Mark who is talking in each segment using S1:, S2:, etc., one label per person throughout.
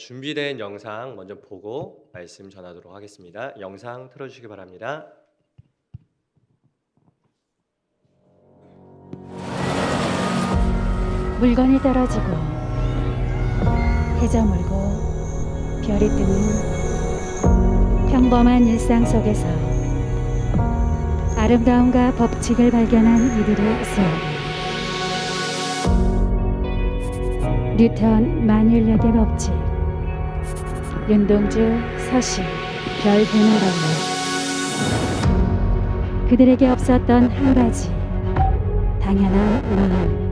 S1: 준비된 영상 먼저 보고 말씀 전하도록 하겠습니다. 영상 틀어주시기 바랍니다.
S2: 물건이 떨어지고 해저 물고 별이 뜨는 평범한 일상 속에서 아름다움과 법칙을 발견한 이들의 이야기. 뉴턴 만율력의 법칙, 윤동주, 서시, 별 되는 방법. 그들에게 없었던 한 가지 당연한 마음.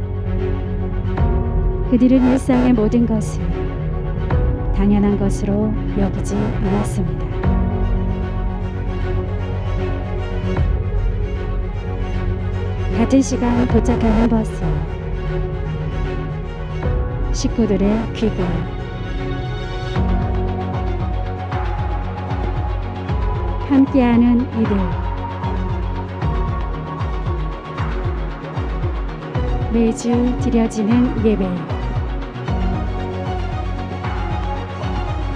S2: 그들은 일상의 모든 것을 당연한 것으로 여기지 않았습니다. 같은 시간 도착하는 버스, 식구들의 귀국, 함께하는 이들, 매주 드려지는 예배.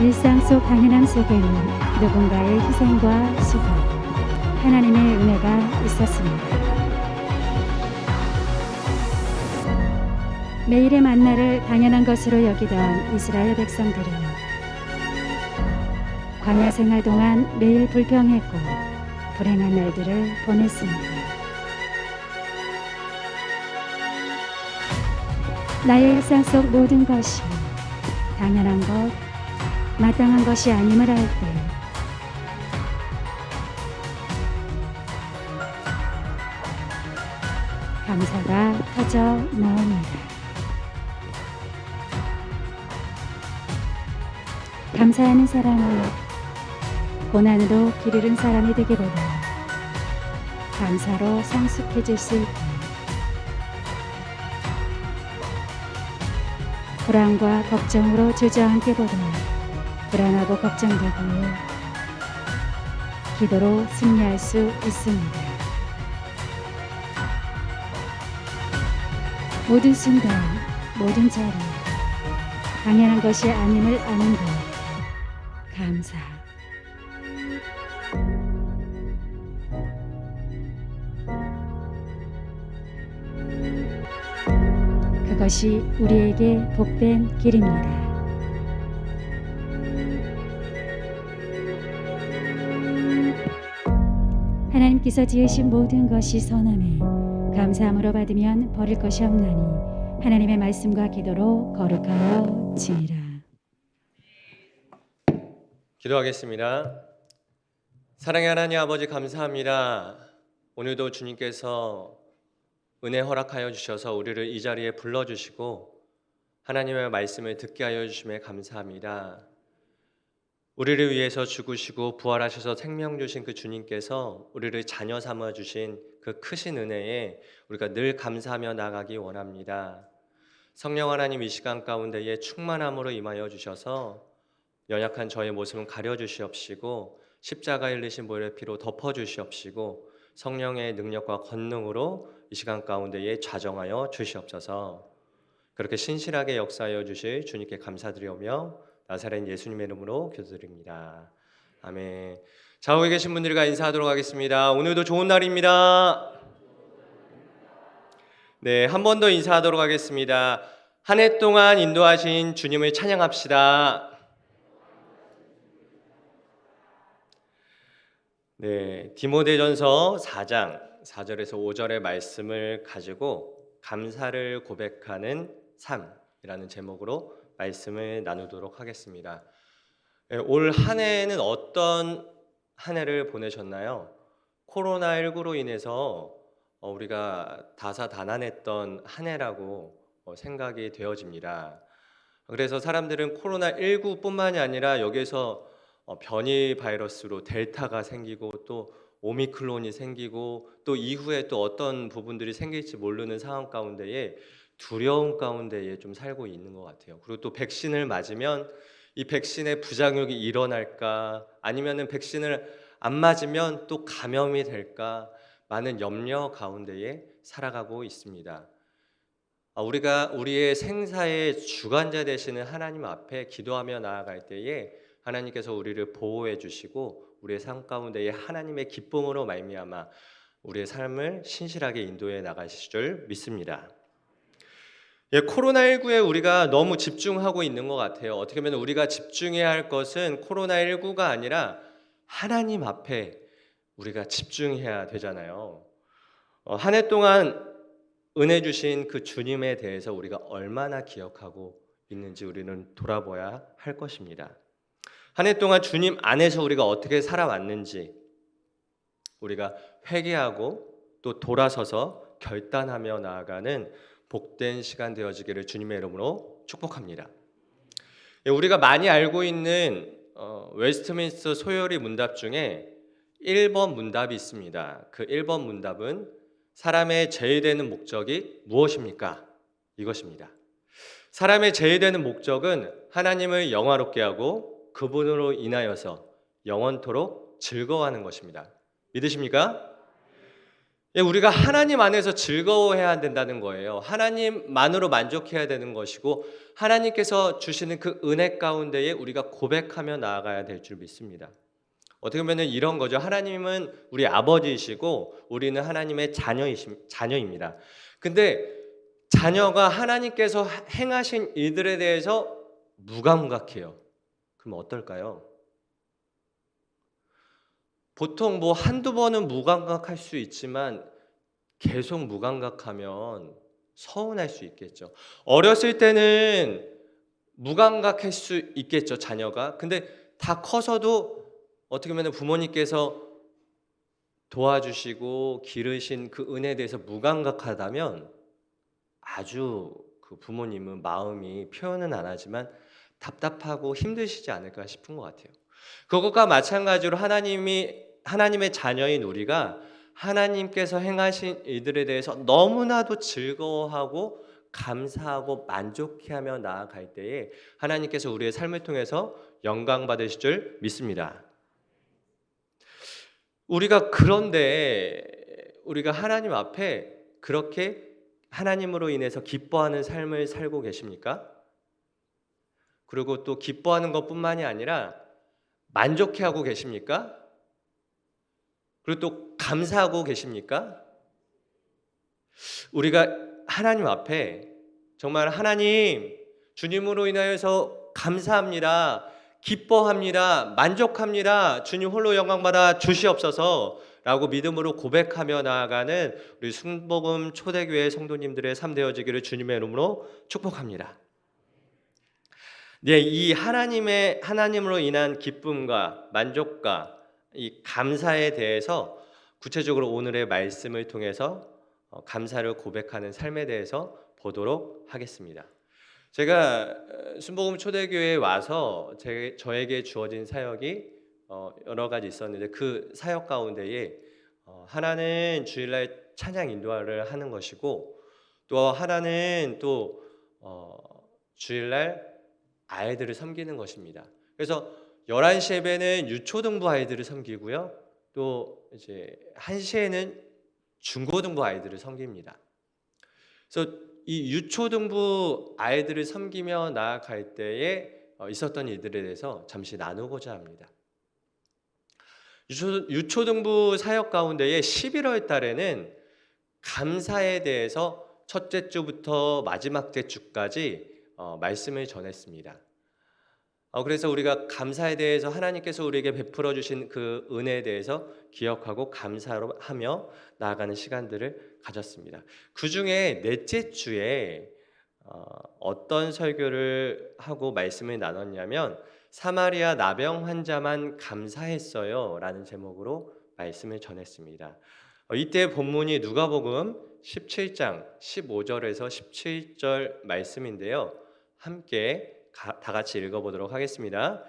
S2: 일상 속 당연한 속에는 누군가의 희생과 수고, 하나님의 은혜가 있었습니다. 매일의 만나를 당연한 것으로 여기던 이스라엘 백성들은 광야 생활 동안 매일 불평했고 불행한 날들을 보냈습니다. 나의 일상 속 모든 것이 당연한 것, 마땅한 것이 아님을 알 때 감사가 터져 나옵니다. 감사하는 사람은 고난으로 길 잃은 사람이 되기보다 감사로 성숙해질 수 있고, 불안과 걱정으로 주저앉기보다 불안하고 걱정되기에 기도로 승리할 수 있습니다. 모든 순간, 모든 자리, 당연한 것이 아님을 아는 것, 감사. 그것이 우리에게 복된 길입니다. 하나님께서 지으신 모든 것이 선함에 감사함으로 받으면 버릴 것이 없나니 하나님의 말씀과 기도로 거룩하여 지니라.
S1: 기도하겠습니다. 사랑의 하나님 아버지, 감사합니다. 오늘도 주님께서 은혜 허락하여 주셔서 우리를 이 자리에 불러주시고 하나님의 말씀을 듣게 하여 주심에 감사합니다. 우리를 위해서 죽으시고 부활하셔서 생명 주신 그 주님께서 우리를 자녀 삼아 주신 그 크신 은혜에 우리가 늘 감사하며 나가기 원합니다. 성령 하나님, 이 시간 가운데에 충만함으로 임하여 주셔서 연약한 저의 모습은 가려주시옵시고 십자가에 흘리신 보혈의 피로 덮어주시옵시고 성령의 능력과 권능으로 이 시간 가운데에 좌정하여 주시옵소서. 그렇게 신실하게 역사하여 주실 주님께 감사드리오며 나사렛 예수님의 이름으로 기도드립니다. 아멘. 좌우에 계신 분들과 인사하도록 하겠습니다. 오늘도 좋은 날입니다. 네, 한 번 더 인사하도록 하겠습니다. 한 해 동안 인도하신 주님을 찬양합시다. 네, 디모데전서 4장 4절에서 5절의 말씀을 가지고 감사를 고백하는 삶이라는 제목으로 말씀을 나누도록 하겠습니다. 올 한 해는 어떤 한 해를 보내셨나요? 코로나19로 인해서 우리가 다사다난했던 한 해라고 생각이 되어집니다. 그래서 사람들은 코로나19뿐만이 아니라 여기에서 변이 바이러스로 델타가 생기고 또 오미크론이 생기고 또 이후에 또 어떤 부분들이 생길지 모르는 상황 가운데에 두려움 가운데에 좀 살고 있는 것 같아요. 그리고 또 백신을 맞으면 이 백신의 부작용이 일어날까, 아니면은 백신을 안 맞으면 또 감염이 될까, 많은 염려 가운데에 살아가고 있습니다. 우리가 우리의 생사의 주관자 되시는 하나님 앞에 기도하며 나아갈 때에 하나님께서 우리를 보호해 주시고 우리의 삶 가운데에 하나님의 기쁨으로 말미암아 우리의 삶을 신실하게 인도해 나가실 줄 믿습니다. 예, 코로나19에 우리가 너무 집중하고 있는 것 같아요. 어떻게 보면 우리가 집중해야 할 것은 코로나19가 아니라 하나님 앞에 우리가 집중해야 되잖아요. 한 해 동안 은혜 주신 그 주님에 대해서 우리가 얼마나 기억하고 있는지 우리는 돌아봐야 할 것입니다. 한 해 동안 주님 안에서 우리가 어떻게 살아왔는지 우리가 회개하고 또 돌아서서 결단하며 나아가는 복된 시간 되어지기를 주님의 이름으로 축복합니다. 우리가 많이 알고 있는 웨스트민스터 소요리 문답 중에 1번 문답이 있습니다. 그 1번 문답은 사람의 제일되는 목적이 무엇입니까? 이것입니다. 사람의 제일되는 목적은 하나님을 영화롭게 하고 그분으로 인하여서 영원토록 즐거워하는 것입니다. 믿으십니까? 예, 우리가 하나님 안에서 즐거워해야 된다는 거예요. 하나님만으로 만족해야 되는 것이고 하나님께서 주시는 그 은혜 가운데에 우리가 고백하며 나아가야 될 줄 믿습니다. 어떻게 보면 이런 거죠. 하나님은 우리 아버지이시고 우리는 하나님의 자녀입니다. 근데 자녀가 하나님께서 행하신 일들에 대해서 무감각해요. 그럼 어떨까요? 보통 한두 번은 무감각할 수 있지만 계속 무감각하면 서운할 수 있겠죠. 어렸을 때는 무감각할 수 있겠죠, 자녀가. 근데 다 커서도 어떻게 보면 부모님께서 도와주시고 기르신 그 은혜에 대해서 무감각하다면 아주 그 부모님은 마음이 표현은 안 하지만 답답하고 힘드시지 않을까 싶은 것 같아요. 그것과 마찬가지로 하나님의 자녀인 우리가 하나님께서 행하신 일들에 대해서 너무나도 즐거워하고 감사하고 만족해하며 나아갈 때에 하나님께서 우리의 삶을 통해서 영광 받으실 줄 믿습니다. 그런데 우리가 하나님 앞에 그렇게 하나님으로 인해서 기뻐하는 삶을 살고 계십니까? 그리고 또 기뻐하는 것뿐만이 아니라 만족해하고 계십니까? 그리고 또 감사하고 계십니까? 우리가 하나님 앞에 정말 하나님 주님으로 인하여서 감사합니다. 기뻐합니다. 만족합니다. 주님 홀로 영광받아 주시옵소서 라고 믿음으로 고백하며 나아가는 우리 순복음 초대교회 성도님들의 삶 되어지기를 주님의 이름으로 축복합니다. 네, 이 하나님으로 인한 기쁨과 만족과 이 감사에 대해서 구체적으로 오늘의 말씀을 통해서 감사를 고백하는 삶에 대해서 보도록 하겠습니다. 제가 순복음 초대교회에 와서 저에게 주어진 사역이 여러 가지 있었는데 그 사역 가운데에 하나는 주일날 찬양 인도를 하는 것이고 또 하나는 또 주일날 아이들을 섬기는 것입니다. 그래서 11시 예배는 유초등부 아이들을 섬기고요. 또 이제 1시에는 중고등부 아이들을 섬깁니다. 그래서 이 유초등부 아이들을 섬기며 나아갈 때에 있었던 일들에 대해서 잠시 나누고자 합니다. 유초등부 사역 가운데에 11월 달에는 감사에 대해서 첫째 주부터 마지막 주까지 말씀을 전했습니다. 그래서 우리가 감사에 대해서 하나님께서 우리에게 베풀어 주신 그 은혜에 대해서 기억하고 감사하며 나아가는 시간들을 가졌습니다. 그 중에 넷째 주에 어떤 설교를 하고 말씀을 나눴냐면 사마리아 나병 환자만 감사했어요 라는 제목으로 말씀을 전했습니다. 이때 본문이 누가복음 17장 15절에서 17절 말씀인데요. 함께 다 같이 읽어보도록 하겠습니다.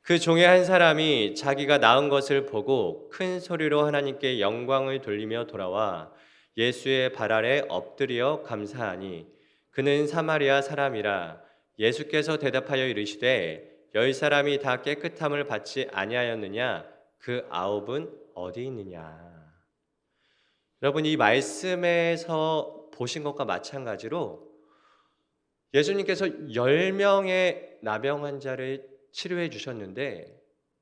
S1: 그 종의 한 사람이 자기가 낳은 것을 보고 큰 소리로 하나님께 영광을 돌리며 돌아와 예수의 발 아래 엎드려 감사하니 그는 사마리아 사람이라. 예수께서 대답하여 이르시되 10사람이 다 깨끗함을 받지 아니하였느냐? 그 9은 어디 있느냐? 여러분 이 말씀에서 보신 것과 마찬가지로 예수님께서 10명의 나병 환자를 치료해 주셨는데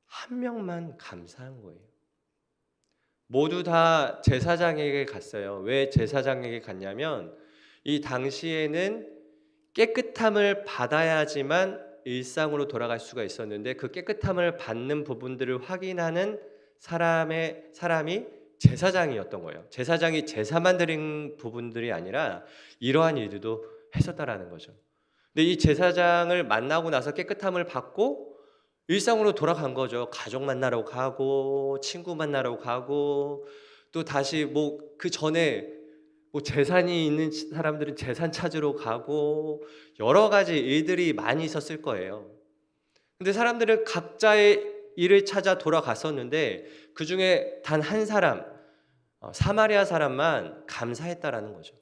S1: 한 명만 감사한 거예요. 모두 다 제사장에게 갔어요. 왜 제사장에게 갔냐면 이 당시에는 깨끗함을 받아야지만 일상으로 돌아갈 수가 있었는데 그 깨끗함을 받는 부분들을 확인하는 사람이 제사장이었던 거예요. 제사장이 제사만 드린 부분들이 아니라 이러한 일들도 했었다라는 거죠. 근데 이 제사장을 만나고 나서 깨끗함을 받고 일상으로 돌아간 거죠. 가족 만나러 가고 친구 만나러 가고 또 다시 뭐 그 전에 뭐 재산이 있는 사람들은 재산 찾으러 가고 여러 가지 일들이 많이 있었을 거예요. 근데 사람들은 각자의 일을 찾아 돌아갔었는데 그 중에 단 한 사람, 사마리아 사람만 감사했다라는 거죠.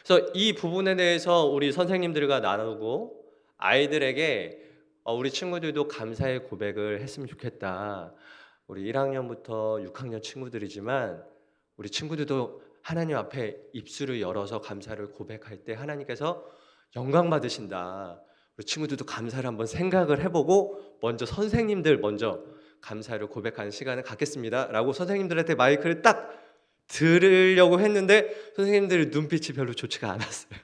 S1: 그래서 이 부분에 대해서 우리 선생님들과 나누고 아이들에게 우리 친구들도 감사의 고백을 했으면 좋겠다. 우리 1학년부터 6학년 친구들이지만 우리 친구들도 하나님 앞에 입술을 열어서 감사를 고백할 때 하나님께서 영광 받으신다. 우리 친구들도 감사를 한번 생각을 해보고 먼저 선생님들 먼저 감사를 고백하는 시간을 갖겠습니다. 라고 선생님들한테 마이크를 딱 들으려고 했는데 선생님들의 눈빛이 별로 좋지가 않았어요.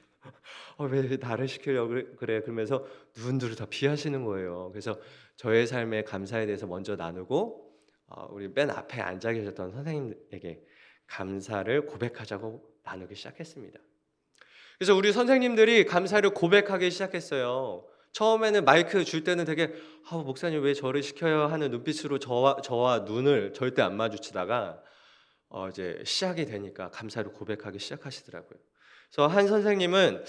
S1: 왜 나를 시키려고 그래? 그러면서 누군들을 다 피하시는 거예요. 그래서 저의 삶의 감사에 대해서 먼저 나누고 우리 맨 앞에 앉아 계셨던 선생님에게 감사를 고백하자고 나누기 시작했습니다. 그래서 우리 선생님들이 감사를 고백하기 시작했어요. 처음에는 마이크 줄 때는 되게 목사님 왜 저를 시켜요 하는 눈빛으로 저와 눈을 절대 안 마주치다가 이제 시작이 되니까 감사를 고백하기 시작하시더라고요. 그래서 한 선생님은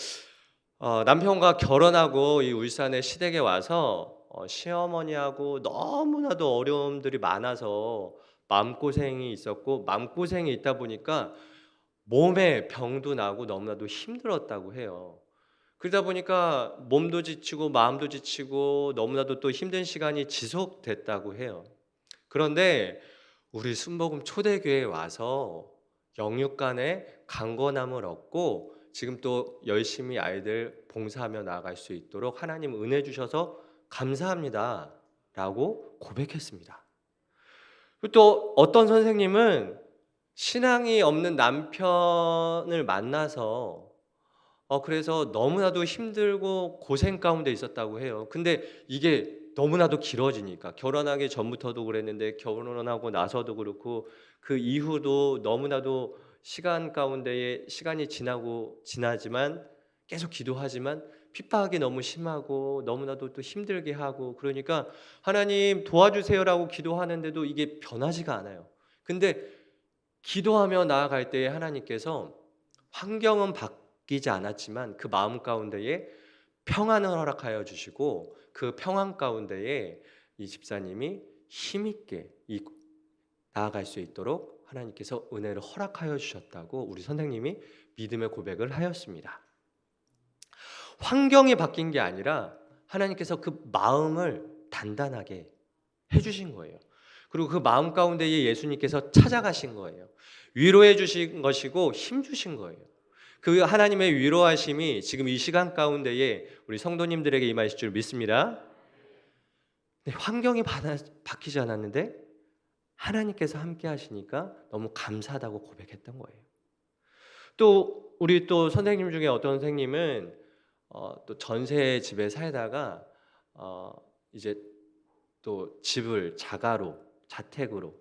S1: 남편과 결혼하고 이 울산의 시댁에 와서 시어머니하고 너무나도 어려움들이 많아서 마음고생이 있었고 마음고생이 있다 보니까 몸에 병도 나고 너무나도 힘들었다고 해요. 그러다 보니까 몸도 지치고 마음도 지치고 너무나도 또 힘든 시간이 지속됐다고 해요. 그런데 우리 순복음 초대교회에 와서 영육간의 강건함을 얻고 지금 또 열심히 아이들 봉사하며 나아갈 수 있도록 하나님 은혜 주셔서 감사합니다 라고 고백했습니다. 또 어떤 선생님은 신앙이 없는 남편을 만나서 그래서 너무나도 힘들고 고생 가운데 있었다고 해요. 근데 이게 너무나도 길어지니까 결혼하기 전부터도 그랬는데 결혼하고 나서도 그렇고 그 이후도 너무나도 시간 가운데에 시간이 지나지만 계속 기도하지만 핍박이 너무 심하고 너무나도 또 힘들게 하고 그러니까 하나님 도와주세요라고 기도하는데도 이게 변하지가 않아요. 근데 기도하며 나아갈 때에 하나님께서 환경은 바뀌지 않았지만 그 마음 가운데에 평안을 허락하여 주시고 그 평안 가운데에 이 집사님이 힘있게 나아갈 수 있도록 하나님께서 은혜를 허락하여 주셨다고 우리 선생님이 믿음의 고백을 하였습니다. 환경이 바뀐 게 아니라 하나님께서 그 마음을 단단하게 해주신 거예요. 그리고 그 마음 가운데에 예수님께서 찾아가신 거예요. 위로해 주신 것이고 힘 주신 거예요. 그 하나님의 위로하심이 지금 이 시간 가운데에 우리 성도님들에게 임하실 줄 믿습니다. 환경이 바뀌지 않았는데 하나님께서 함께 하시니까 너무 감사하다고 고백했던 거예요. 또 우리 또 선생님 중에 어떤 선생님은 또 전세 집에 살다가 이제 또 집을 자택으로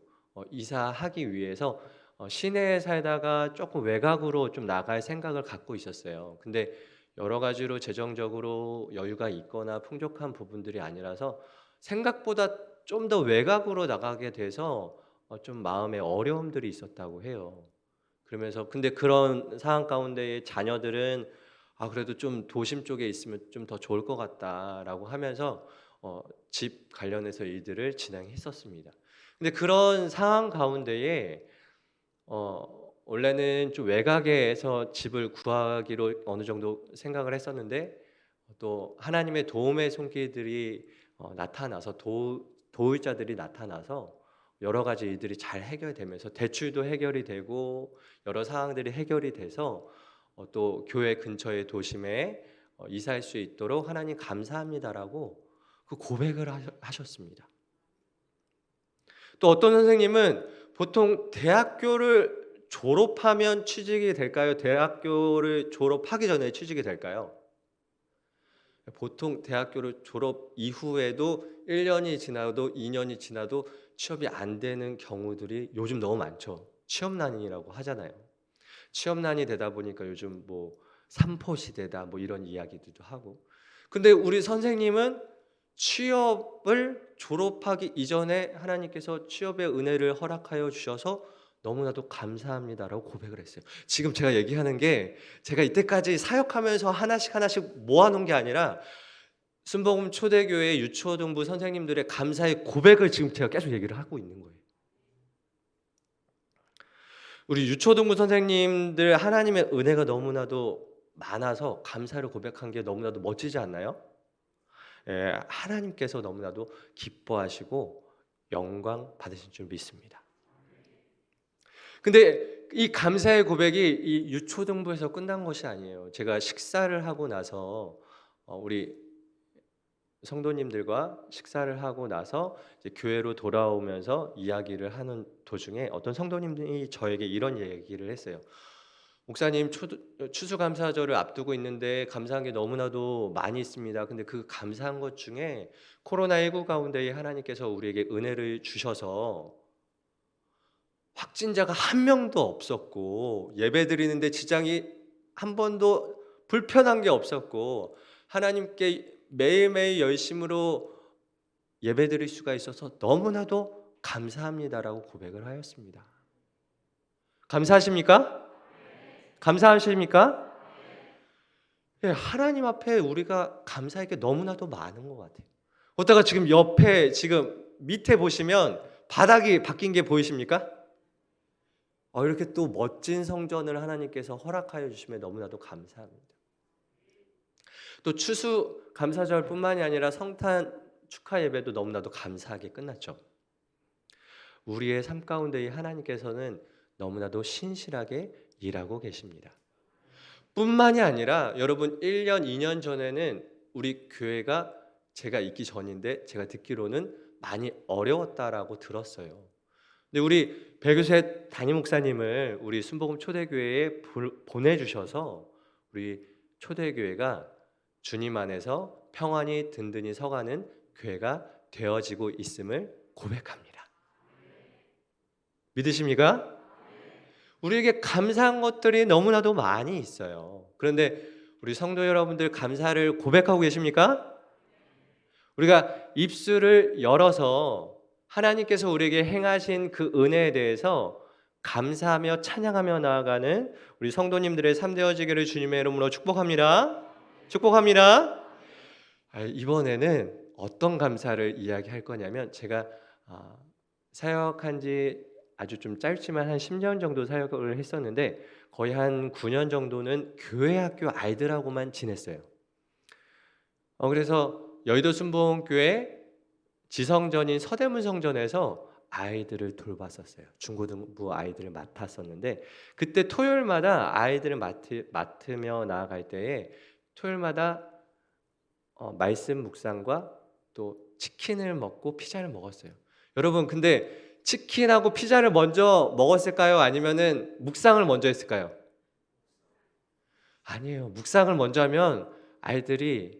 S1: 이사하기 위해서 시내에 살다가 조금 외곽으로 좀 나갈 생각을 갖고 있었어요. 근데 여러 가지로 재정적으로 여유가 있거나 풍족한 부분들이 아니라서 생각보다 좀 더 외곽으로 나가게 돼서 좀 마음에 어려움들이 있었다고 해요. 그러면서 근데 그런 상황 가운데 자녀들은 그래도 좀 도심 쪽에 있으면 좀 더 좋을 것 같다라고 하면서 집 관련해서 일들을 진행했었습니다. 근데 그런 상황 가운데에 원래는 좀 외곽에서 집을 구하기로 어느 정도 생각을 했었는데 또 하나님의 도움의 손길들이 나타나서 도울 자들이 나타나서 여러 가지 일들이 잘 해결되면서 대출도 해결이 되고 여러 상황들이 해결이 돼서 또 교회 근처의 도심에 이사할 수 있도록 하나님 감사합니다라고 그 고백을 하셨습니다. 또 어떤 선생님은 보통 대학교를 졸업하면 취직이 될까요? 대학교를 졸업하기 전에 취직이 될까요? 보통 대학교를 졸업 이후에도 1년이 지나도 2년이 지나도 취업이 안 되는 경우들이 요즘 너무 많죠. 취업난이라고 하잖아요. 취업난이 되다 보니까 요즘 뭐 삼포 시대다 뭐 이런 이야기들도 하고. 근데 우리 선생님은 취업을 졸업하기 이전에 하나님께서 취업의 은혜를 허락하여 주셔서 너무나도 감사합니다라고 고백을 했어요. 지금 제가 얘기하는 게 제가 이때까지 사역하면서 하나씩 모아놓은 게 아니라 순복음 초대교회 유초등부 선생님들의 감사의 고백을 지금 제가 계속 얘기를 하고 있는 거예요. 우리 유초등부 선생님들 하나님의 은혜가 너무나도 많아서 감사를 고백한 게 너무나도 멋지지 않나요? 예, 하나님께서 너무나도 기뻐하시고 영광 받으신 줄 믿습니다. 근데 이 감사의 고백이 이 유초등부에서 끝난 것이 아니에요. 제가 식사를 하고 나서 우리 성도님들과 식사를 하고 나서 이제 교회로 돌아오면서 이야기를 하는 도중에 어떤 성도님이 저에게 이런 얘기를 했어요. 목사님, 추수감사절을 앞두고 있는데 감사한 게 너무나도 많이 있습니다. 근데 그 감사한 것 중에 코로나19 가운데 하나님께서 우리에게 은혜를 주셔서 확진자가 한 명도 없었고 예배 드리는데 지장이 한 번도 불편한 게 없었고 하나님께 매일매일 열심으로 예배 드릴 수가 있어서 너무나도 감사합니다라고 고백을 하였습니다. 감사하십니까? 감사하십니까? 예, 하나님 앞에 우리가 감사할 게 너무나도 많은 것 같아요. 어다가 지금 옆에 지금 밑에 보시면 바닥이 바뀐 게 보이십니까? 이렇게 또 멋진 성전을 하나님께서 허락하여 주시면 너무나도 감사합니다. 또 추수 감사절뿐만이 아니라 성탄 축하 예배도 너무나도 감사하게 끝났죠. 우리의 삶 가운데 하나님께서는 너무나도 신실하게 일하고 계십니다. 뿐만이 아니라 여러분 1년, 2년 전에는 우리 교회가 제가 있기 전인데 제가 듣기로는 많이 어려웠다라고 들었어요. 근데 우리 백유세 담임 목사님을 우리 순복음 초대교회에 보내주셔서 우리 초대교회가 주님 안에서 평안히 든든히 서가는 교회가 되어지고 있음을 고백합니다. 믿으십니까? 우리에게 감사한 것들이 너무나도 많이 있어요. 그런데 우리 성도 여러분들 감사를 고백하고 계십니까? 우리가 입술을 열어서 하나님께서 우리에게 행하신 그 은혜에 대해서 감사하며 찬양하며 나아가는 우리 성도님들의 삶 되어지기를 주님의 이름으로 축복합니다. 축복합니다. 이번에는 어떤 감사를 이야기할 거냐면 제가 사역한 지 아주 좀 짧지만 한 10년 정도 사역을 했었는데 거의 한 9년 정도는 교회 학교 아이들하고만 지냈어요. 그래서 여의도 순복음교회 지성전인 서대문 성전에서 아이들을 돌봤었어요. 중고등부 아이들을 맡았었는데 그때 토요일마다 아이들을 맡으며 나아갈 때에 토요일마다 말씀 묵상과 또 치킨을 먹고 피자를 먹었어요. 여러분 근데 치킨하고 피자를 먼저 먹었을까요? 아니면은 묵상을 먼저 했을까요? 아니에요. 묵상을 먼저 하면 아이들이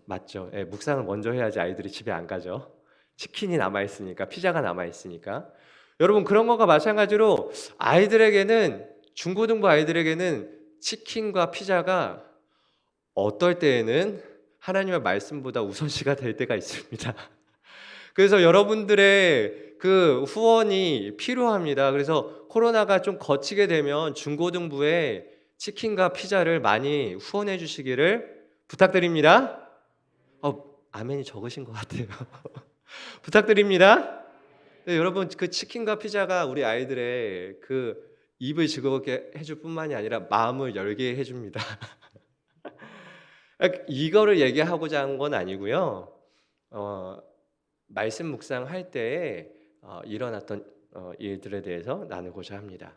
S1: 맞죠. 예, 묵상을 먼저 해야지 아이들이 집에 안 가죠. 치킨이 남아 있으니까, 피자가 남아 있으니까. 여러분 그런 것과 마찬가지로 아이들에게는 중고등부 아이들에게는 치킨과 피자가 어떨 때에는 하나님의 말씀보다 우선시가 될 때가 있습니다. 그래서 여러분들의 그 후원이 필요합니다. 그래서 코로나가 좀 거치게 되면 중고등부에 치킨과 피자를 많이 후원해 주시기를 부탁드립니다. 아멘이 적으신 것 같아요. 부탁드립니다. 네, 여러분 그 치킨과 피자가 우리 아이들의 그 입을 즐겁게 해줄 뿐만이 아니라 마음을 열게 해줍니다. 이거를 얘기하고자 한 건 아니고요. 말씀 묵상할 때에 일어났던 일들에 대해서 나누고자 합니다.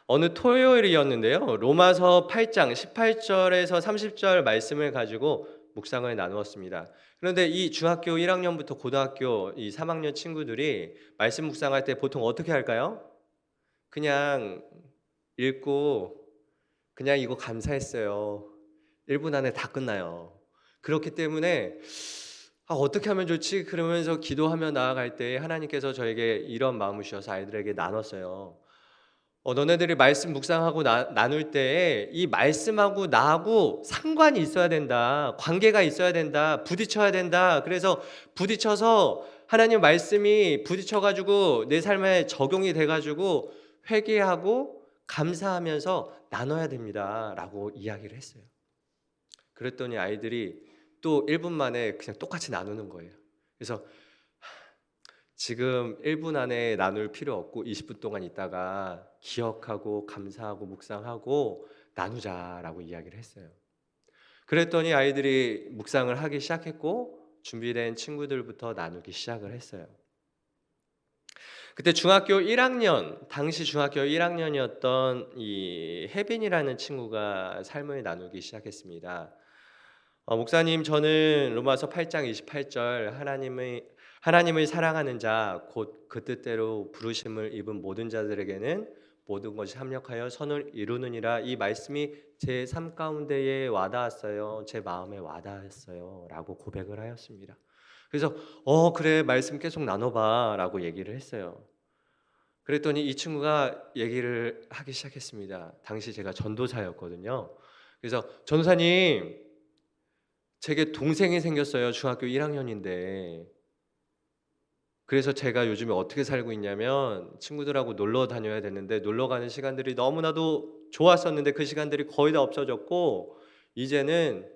S1: 어느 토요일이었는데요. 로마서 8장 18절에서 30절 말씀을 가지고 묵상을 나누었습니다. 그런데 이 중학교 1학년부터 고등학교 이 3학년 친구들이 말씀 묵상할 때 보통 어떻게 할까요? 그냥 읽고 그냥 이거 감사했어요. 1분 안에 다 끝나요. 그렇기 때문에 어떻게 하면 좋지? 그러면서 기도하며 나아갈 때 하나님께서 저에게 이런 마음을 주셔서 아이들에게 나눴어요. 너네들이 말씀 묵상하고 나눌 때에 이 말씀하고 나하고 상관이 있어야 된다. 관계가 있어야 된다. 부딪혀야 된다. 그래서 부딪혀서 하나님 말씀이 부딪혀가지고 내 삶에 적용이 돼가지고 회개하고 감사하면서 나눠야 됩니다. 라고 이야기를 했어요. 그랬더니 아이들이 또 1분 만에 그냥 똑같이 나누는 거예요. 그래서 지금 1분 안에 나눌 필요 없고 20분 동안 있다가 기억하고 감사하고 묵상하고 나누자라고 이야기를 했어요. 그랬더니 아이들이 묵상을 하기 시작했고 준비된 친구들부터 나누기 시작을 했어요. 그때 중학교 1학년, 당시 중학교 1학년이었던 이 혜빈이라는 친구가 삶을 나누기 시작했습니다. 목사님, 저는 로마서 8장 28절 하나님을 사랑하는 자 곧 그 뜻대로 부르심을 입은 모든 자들에게는 모든 것이 합력하여 선을 이루느니라. 이 말씀이 제 삶 가운데에 와닿았어요. 제 마음에 와닿았어요. 라고 고백을 하였습니다. 그래서 그래, 말씀 계속 나눠봐 라고 얘기를 했어요. 그랬더니 이 친구가 얘기를 하기 시작했습니다. 당시 제가 전도사였거든요. 그래서 전도사님, 제게 동생이 생겼어요. 중학교 1학년인데. 그래서 제가 요즘에 어떻게 살고 있냐면 친구들하고 놀러 다녀야 되는데 놀러 가는 시간들이 너무나도 좋았었는데 그 시간들이 거의 다 없어졌고 이제는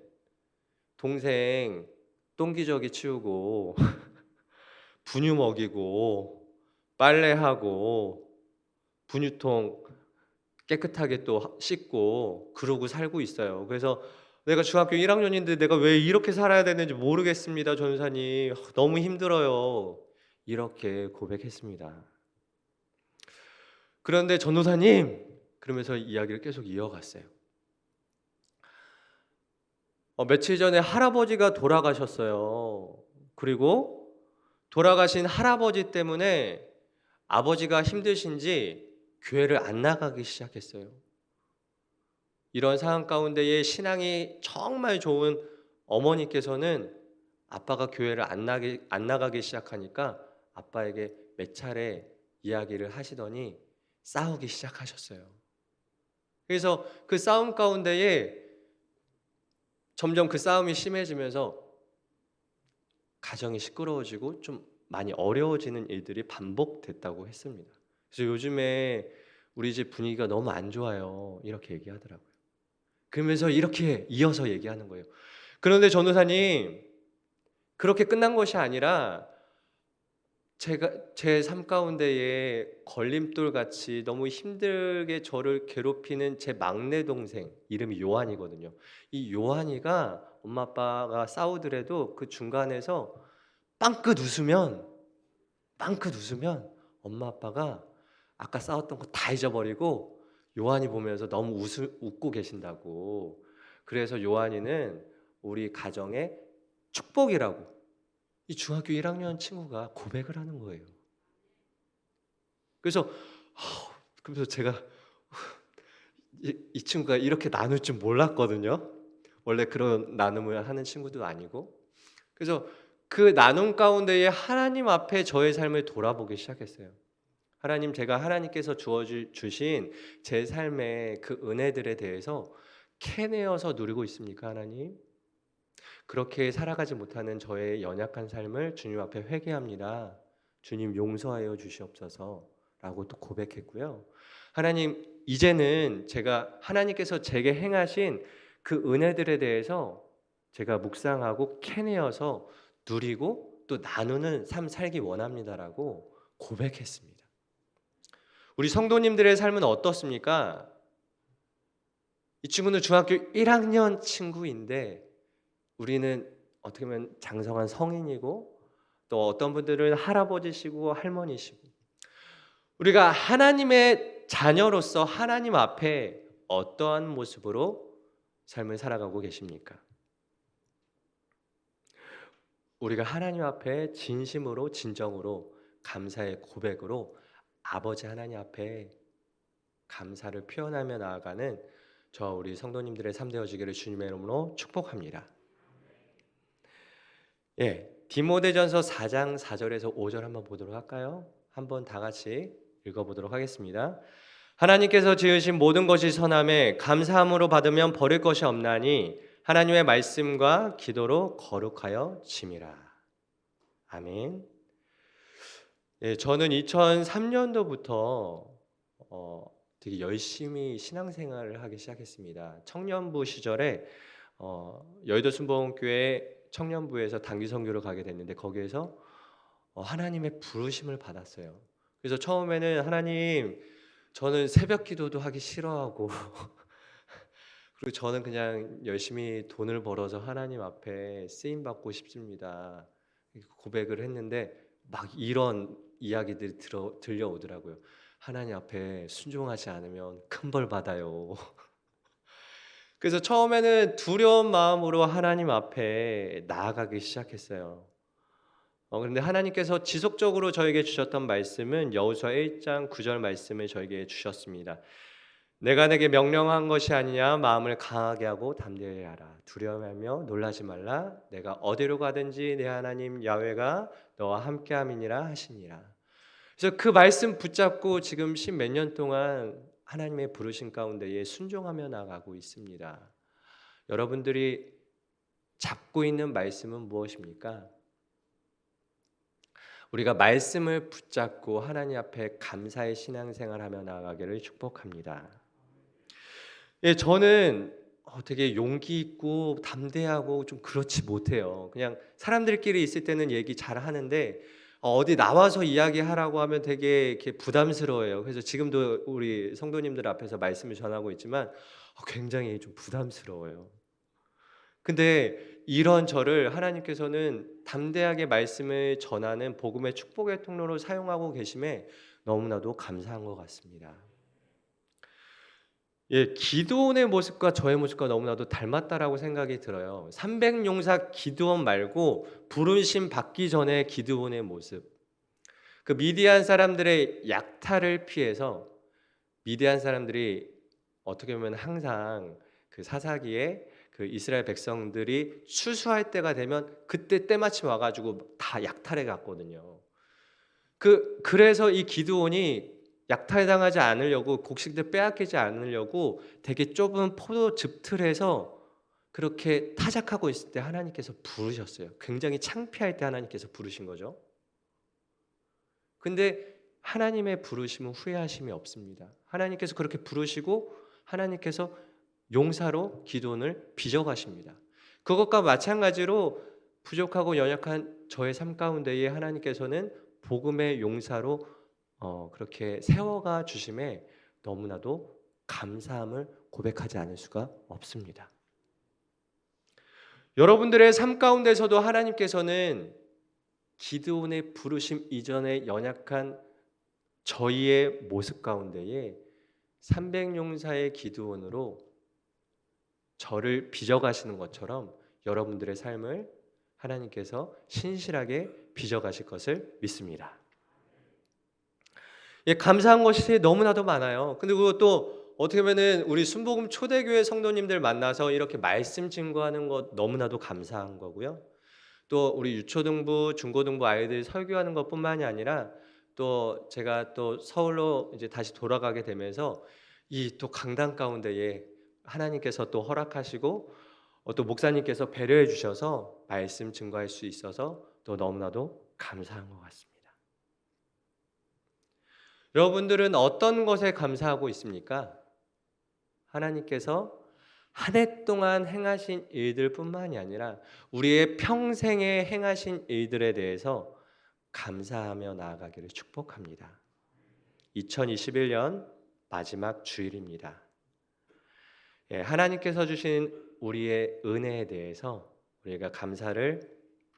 S1: 동생 똥기저귀 치우고 분유 먹이고 빨래하고 분유통 깨끗하게 또 씻고 그러고 살고 있어요. 그래서 내가 중학교 1학년인데 내가 왜 이렇게 살아야 되는지 모르겠습니다, 전사님. 너무 힘들어요. 이렇게 고백했습니다. 그런데 전도사님, 그러면서 이야기를 계속 이어갔어요. 며칠 전에 할아버지가 돌아가셨어요. 그리고 돌아가신 할아버지 때문에 아버지가 힘드신지 교회를 안 나가기 시작했어요. 이런 상황 가운데에 신앙이 정말 좋은 어머니께서는 아빠가 교회를 안 나가기 시작하니까 아빠에게 몇 차례 이야기를 하시더니 싸우기 시작하셨어요. 그래서 그 싸움 가운데에 점점 그 싸움이 심해지면서 가정이 시끄러워지고 좀 많이 어려워지는 일들이 반복됐다고 했습니다. 그래서 요즘에 우리 집 분위기가 너무 안 좋아요. 이렇게 얘기하더라고요. 그러면서 이렇게 이어서 얘기하는 거예요. 그런데 전도사님, 그렇게 끝난 것이 아니라 제가 제 삶 가운데에 걸림돌 같이 너무 힘들게 저를 괴롭히는 제 막내 동생, 이름이 요한이거든요. 이 요한이가 엄마 아빠가 싸우더라도 그 중간에서 빵긋 웃으면 엄마 아빠가 아까 싸웠던 거 다 잊어버리고 요한이 보면서 너무 웃고 계신다고. 그래서 요한이는 우리 가정의 축복이라고 이 중학교 1학년 친구가 고백을 하는 거예요. 그래서 제가 이 친구가 이렇게 나눌 줄 몰랐거든요. 원래 그런 나눔을 하는 친구도 아니고. 그래서 그 나눔 가운데에 하나님 앞에 저의 삶을 돌아보기 시작했어요. 하나님, 제가 하나님께서 주신 제 삶의 그 은혜들에 대해서 캐내어서 누리고 있습니까, 하나님? 그렇게 살아가지 못하는 저의 연약한 삶을 주님 앞에 회개합니다. 주님 용서하여 주시옵소서 라고 또 고백했고요. 하나님, 이제는 제가 하나님께서 제게 행하신 그 은혜들에 대해서 제가 묵상하고 캐내어서 누리고 또 나누는 삶 살기 원합니다라고 고백했습니다. 우리 성도님들의 삶은 어떻습니까? 이 친구는 중학교 1학년 친구인데 우리는 어떻게 보면 장성한 성인이고 또 어떤 분들은 할아버지시고 할머니시고 우리가 하나님의 자녀로서 하나님 앞에 어떠한 모습으로 삶을 살아가고 계십니까? 우리가 하나님 앞에 진심으로 진정으로 감사의 고백으로 아버지 하나님 앞에 감사를 표현하며 나아가는 우리 성도님들의 삶 되어지기를 주님의 이름으로 축복합니다. 디모데전서 4장 4절에서 5절 한번 보도록 할까요? 한번 다 같이 읽어보도록 하겠습니다. 하나님께서 지으신 모든 것이 선함에 감사함으로 받으면 버릴 것이 없나니 하나님의 말씀과 기도로 거룩하여 짐이라. 아멘. 저는 2003년도부터 되게 열심히 신앙생활을 하기 시작했습니다. 청년부 시절에 여의도 순복음교회 청년부에서 단기 선교를 가게 됐는데 거기에서 하나님의 부르심을 받았어요. 그래서 처음에는 하나님, 저는 새벽 기도도 하기 싫어하고 그리고 저는 그냥 열심히 돈을 벌어서 하나님 앞에 쓰임 받고 싶습니다. 고백을 했는데 막 이런 이야기들이 들려오더라고요. 하나님 앞에 순종하지 않으면 큰 벌 받아요. 그래서 처음에는 두려운 마음으로 하나님 앞에 나아가기 시작했어요. 그런데 하나님께서 지속적으로 저에게 주셨던 말씀은 여호수아 1장 9절 말씀을 저에게 주셨습니다. 내가 내게 명령한 것이 아니냐, 마음을 강하게 하고 담대히 하라. 두려워하며 놀라지 말라. 내가 어디로 가든지 내 하나님 야훼가 너와 함께함이니라 하시니라. 그래서 그 말씀 붙잡고 지금 10몇 년 동안 하나님의 부르심 가운데에 순종하며 나가고 있습니다. 여러분들이 잡고 있는 말씀은 무엇입니까? 우리가 말씀을 붙잡고 하나님 앞에 감사의 신앙생활하며 나아가기를 축복합니다. 저는 되게 용기 있고 담대하고 좀 그렇지 못해요. 그냥 사람들끼리 있을 때는 얘기 잘 하는데 어디 나와서 이야기하라고 하면 되게 이렇게 부담스러워요. 그래서 지금도 우리 성도님들 앞에서 말씀을 전하고 있지만 굉장히 좀 부담스러워요. 근데 이런 저를 하나님께서는 담대하게 말씀을 전하는 복음의 축복의 통로로 사용하고 계심에 너무나도 감사한 것 같습니다. 기드온의 모습과 저의 모습과 너무나도 닮았다라고 생각이 들어요. 300용사 기드온 말고 부르심 받기 전에 기드온의 모습. 그 미디안 사람들의 약탈을 피해서 미디안 사람들이 어떻게 보면 항상 그 사사기에 그 이스라엘 백성들이 추수할 때가 되면 그때 때마침 와가지고 다 약탈해 갔거든요. 그래서 이 기드온이 약탈당하지 않으려고, 곡식들 빼앗기지 않으려고 되게 좁은 포도즙 틀에서 그렇게 타작하고 있을 때 하나님께서 부르셨어요. 굉장히 창피할 때 하나님께서 부르신 거죠. 근데 하나님의 부르심은 후회하심이 없습니다. 하나님께서 그렇게 부르시고 하나님께서 용사로 기드온을 빚어가십니다. 그것과 마찬가지로 부족하고 연약한 저의 삶 가운데에 하나님께서는 복음의 용사로 그렇게 세워가 주심에 너무나도 감사함을 고백하지 않을 수가 없습니다. 여러분들의 삶 가운데서도 하나님께서는 기드온의 부르심 이전에 연약한 저희의 모습 가운데에 300용사의 기드온으로 저를 빚어가시는 것처럼 여러분들의 삶을 하나님께서 신실하게 빚어가실 것을 믿습니다. 감사한 것이 너무나도 많아요. 근데 그것도 어떻게 보면은 우리 순복음 초대교회 성도님들 만나서 이렇게 말씀 증거하는 것 너무나도 감사한 거고요. 또 우리 유초등부, 중고등부 아이들 설교하는 것뿐만이 아니라 또 제가 또 서울로 이제 다시 돌아가게 되면서 이 또 강단 가운데에 하나님께서 또 허락하시고 또 목사님께서 배려해 주셔서 말씀 증거할 수 있어서 또 너무나도 감사한 것 같습니다. 여러분들은 어떤 것에 감사하고 있습니까? 하나님께서 한 해 동안 행하신 일들뿐만이 아니라 우리의 평생에 행하신 일들에 대해서 감사하며 나아가기를 축복합니다. 2021년 마지막 주일입니다. 하나님께서 주신 우리의 은혜에 대해서 우리가 감사를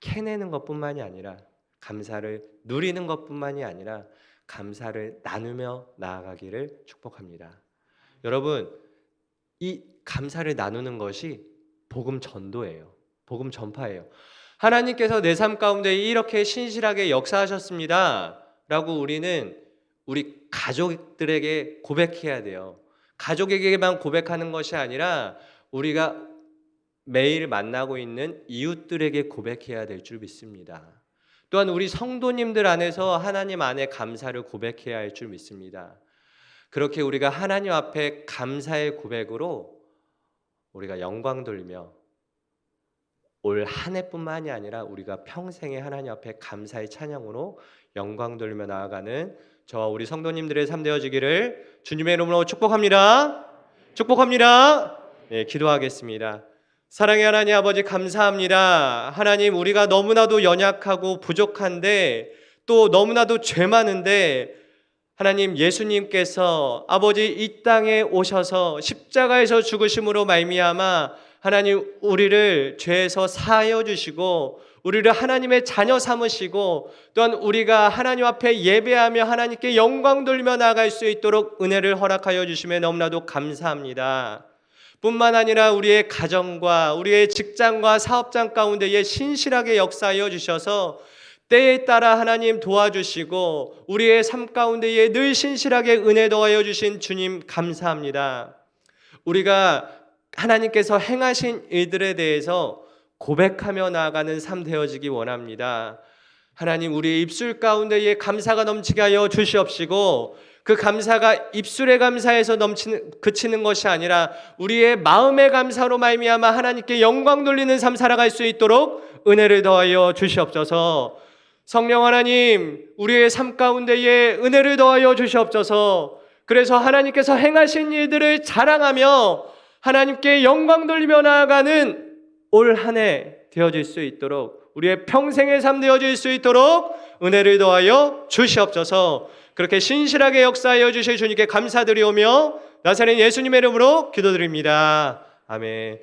S1: 캐내는 것뿐만이 아니라 감사를 누리는 것뿐만이 아니라 감사를 나누며 나아가기를 축복합니다. 여러분, 이 감사를 나누는 것이 복음 전도예요. 복음 전파예요. 하나님께서 내 삶 가운데 이렇게 신실하게 역사하셨습니다 라고 우리는 우리 가족들에게 고백해야 돼요. 가족에게만 고백하는 것이 아니라 우리가 매일 만나고 있는 이웃들에게 고백해야 될 줄 믿습니다. 또한 우리 성도님들 안에서 하나님 안에 감사를 고백해야 할 줄 믿습니다. 그렇게 우리가 하나님 앞에 감사의 고백으로 우리가 영광 돌리며 올 한 해뿐만이 아니라 우리가 평생에 하나님 앞에 감사의 찬양으로 영광 돌리며 나아가는 저와 우리 성도님들의 삶 되어지기를 주님의 이름으로 축복합니다. 축복합니다. 네, 기도하겠습니다. 사랑의 하나님 아버지 감사합니다. 하나님, 우리가 너무나도 연약하고 부족한데 또 너무나도 죄 많은데 하나님, 예수님께서 아버지 이 땅에 오셔서 십자가에서 죽으심으로 말미암아 하나님 우리를 죄에서 사하여 주시고 우리를 하나님의 자녀 삼으시고 또한 우리가 하나님 앞에 예배하며 하나님께 영광 돌리며 나아갈 수 있도록 은혜를 허락하여 주심에 너무나도 감사합니다. 뿐만 아니라 우리의 가정과 우리의 직장과 사업장 가운데에 신실하게 역사하여 주셔서 때에 따라 하나님 도와주시고 우리의 삶 가운데에 늘 신실하게 은혜 더하여 주신 주님 감사합니다. 우리가 하나님께서 행하신 일들에 대해서 고백하며 나아가는 삶 되어지기 원합니다. 하나님, 우리의 입술 가운데에 감사가 넘치게 하여 주시옵시고 그 감사가 입술의 감사에서 그치는 것이 아니라 우리의 마음의 감사로 말미암아 하나님께 영광 돌리는 삶 살아갈 수 있도록 은혜를 더하여 주시옵소서. 성령 하나님, 우리의 삶 가운데에 은혜를 더하여 주시옵소서. 그래서 하나님께서 행하신 일들을 자랑하며 하나님께 영광 돌리며 나아가는 올 한 해 되어질 수 있도록 우리의 평생의 삶 되어질 수 있도록 은혜를 더하여 주시옵소서. 그렇게 신실하게 역사하여 주실 주님께 감사드리오며 나사렛 예수님의 이름으로 기도드립니다. 아멘.